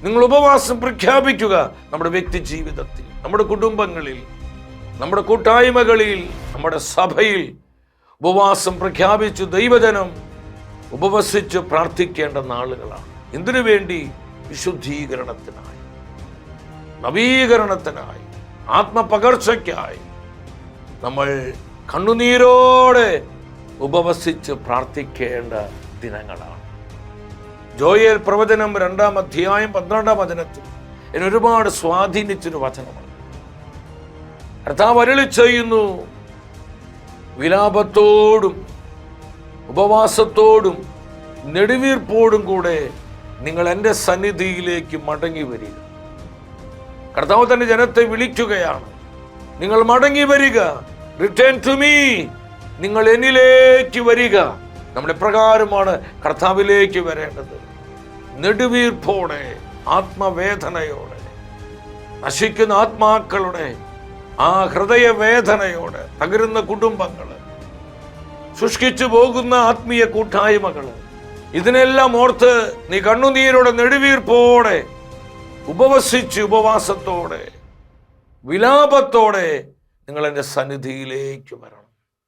നിങ്ങൾ ഉപവാസം പ്രഖ്യാപിക്കുക. നമ്മുടെ വ്യക്തി ജീവിതത്തിൽ, നമ്മുടെ കുടുംബങ്ങളിൽ, നമ്മുടെ കൂട്ടായ്മകളിൽ, നമ്മുടെ സഭയിൽ ഉപവാസം പ്രഖ്യാപിച്ചു ദൈവജനം ഉപവസിച്ച് പ്രാർത്ഥിക്കേണ്ട നാളുകളാണ്. എന്തിനു വേണ്ടി? വിശുദ്ധീകരണത്തിനായി, നവീകരണത്തിനായി, ആത്മപകർച്ചയ്ക്കായി നമ്മൾ കണ്ണുനീരോടെ ഉപവസിച്ച് പ്രാർത്ഥിക്കേണ്ട ദിനങ്ങളാണ്. ജോയേൽ പ്രവചനം 2-ാം അധ്യായം 12-ാം വചനത്തിൽ എന്നെ ഒരുപാട് സ്വാധീനിച്ചൊരു വചനമാണ്. കർത്താവ് അരുളി ചെയ്യുന്നു, വിലാപത്തോടും ഉപവാസത്തോടും നെടുവീർപ്പോടും കൂടെ നിങ്ങൾ എൻ്റെ സന്നിധിയിലേക്ക് മടങ്ങി വരിക. കർത്താവ് തന്റെ ജനത്തെ വിളിക്കുകയാണ്. നിങ്ങൾ മടങ്ങി വരിക, റിട്ടേൺ ടു മീ, നിങ്ങൾ എന്നിലേക്ക് വരിക. നമ്മൾ എപ്രകാരമാണ് കർത്താവിലേക്ക് വരേണ്ടത്? നെടുവീർപ്പോടെ, ആത്മവേദനയോടെ, നശിക്കുന്ന ആത്മാക്കളുടെ ആ ഹൃദയവേദനയോടെ, തകരുന്ന കുടുംബങ്ങള്, ശുഷ്കിച്ചു പോകുന്ന ആത്മീയ കൂട്ടായ്മകള്, ഇതിനെല്ലാം ഓർത്ത് നീ കണ്ണുനീരോടെ, നെടുവീർപ്പോടെ ഉപവസിച്ച്, ഉപവാസത്തോടെ, വിലാപത്തോടെ നിങ്ങൾ എൻ്റെ സന്നിധിയിലേക്ക് വരണം.